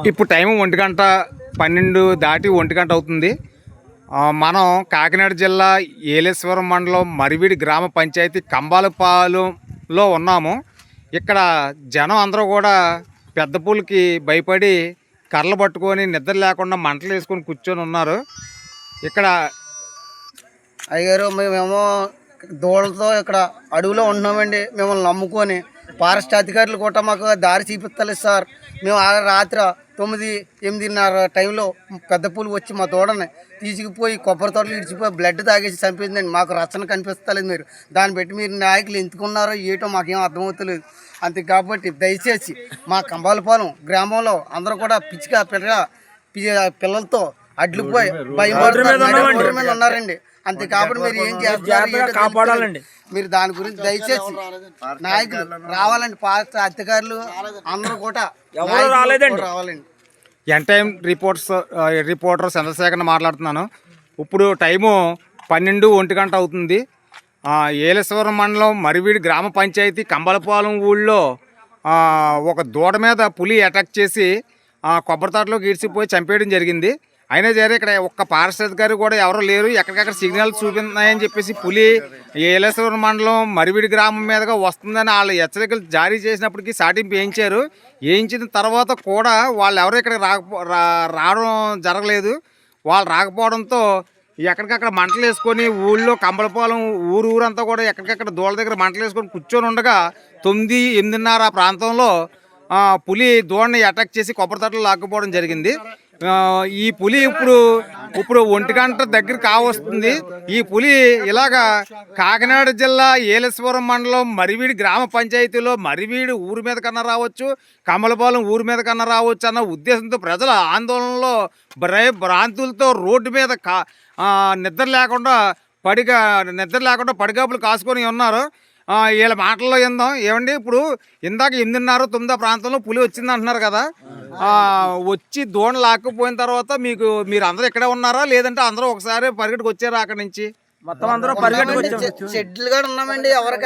ఇప్పుడు టైం 1:12 దాటి 1 అవుతుంది. మనం కాకినాడ జిల్లా ఏలేశ్వరం మండలం మరివిడి గ్రామ పంచాయతీ కంబాలపాలెంలో ఉన్నాము. ఇక్కడ జనం అందరూ కూడా పెద్ద పూలకి భయపడి కర్రలు పట్టుకొని నిద్ర లేకుండా మంటలు వేసుకొని కూర్చొని ఉన్నారు. ఇక్కడ అయ్యారు మేమేమో దూడలతో ఇక్కడ అడవిలో ఉంటున్నామండి. మిమ్మల్ని నమ్ముకొని ఫారెస్ట్ అధికారులు కూడా మాకు దారి చూపిస్తలేదు సార్. మేము రాత్రి 9-8:30 టైంలో పెద్ద పూలు వచ్చి మా దూడని తీసుకుపోయి కొబ్బరి తోటలు ఇడిచిపోయి బ్లడ్ తాగేసి చంపిందండి. మాకు రచన కనిపిస్తలేదు. మీరు దాన్ని బట్టి మీరు నాయకులు ఎందుకున్నారో ఏటో మాకేం అర్థమవుతలేదు. అంతే కాబట్టి దయచేసి మా కంబాలపాలెం గ్రామంలో అందరూ కూడా పిల్లలతో అడ్లుపోయి భయం మీద ఉన్నారండి. అంతే కాబట్టి మీరు ఏం చేస్తారు కాపాడాలండి. మీరు దాని గురించి దయచేసి నాయకులు రావాలండి. ఫారెస్ట్ అధికారులు అందరూ కూడా రావాలండి. ఎన్టైమ్ రిపోర్టర్ చంద్రశేఖర్ మాట్లాడుతున్నాను. ఇప్పుడు టైము 12-1 అవుతుంది. ఏలేశ్వరం మండలం మరివీడి గ్రామ పంచాయతీ కంబలపాలెం ఊళ్ళో ఒక దూడ మీద పులి అటాక్ చేసి కొబ్బరి తోటలోకి ఈడ్చిపోయి చంపేయడం జరిగింది. అయినా సరే ఇక్కడ ఒక్క ఫారెస్ట్ అధికారి కూడా ఎవరు లేరు. ఎక్కడికక్కడ సిగ్నల్ చూపిస్తున్నాయని చెప్పేసి పులి ఏలేశ్వరం మండలం మరివిడి గ్రామం మీదుగా వస్తుందని వాళ్ళు హెచ్చరికలు జారీ చేసినప్పటికీ సాటింపు వేయించారు. వేయించిన తర్వాత కూడా వాళ్ళు ఎవరు ఇక్కడికి రావడం జరగలేదు. వాళ్ళు రాకపోవడంతో ఎక్కడికక్కడ మంటలు వేసుకొని ఊళ్ళో కంబలపాలెం ఊరంతా కూడా ఎక్కడికక్కడ దూళ్ళ దగ్గర మంటలు వేసుకొని కూర్చొని ఉండగా 9-8:30 ఆ ప్రాంతంలో పులి దూడని అటాక్ చేసి కొబ్బరి తోటలు లాక్కుపోవడం జరిగింది. ఈ పులి ఇప్పుడు 1 దగ్గర కావస్తుంది. ఈ పులి ఇలాగా కాకినాడ జిల్లా ఏలేశ్వరం మండలం మరివీడి గ్రామ పంచాయతీలో మరివీడి ఊరి మీద కన్నా రావచ్చు, కమలపాలెం ఊరి మీద కన్నా రావచ్చు అన్న ఉద్దేశంతో ప్రజల ఆందోళనలో భ్రాంతులతో రోడ్డు మీద నిద్ర లేకుండా పడిగాపులు కాసుకొని ఉన్నారు. వీళ్ళ మాటల్లో ఏందాం ఏమండి. ఇప్పుడు ఇందాక 8:30-9 ప్రాంతంలో పులి వచ్చింది అంటున్నారు కదా. వచ్చి దూడ లాక్కుపోయిన తర్వాత మీరు అందరూ ఇక్కడే ఉన్నారా, లేదంటే అందరూ ఒకసారి పరిగెట్టుకు వచ్చారా? అక్కడి నుంచి మొత్తం అందరూ పరిగెట్టుకు షెడ్లు కూడా ఉన్నామండి. ఎవరికి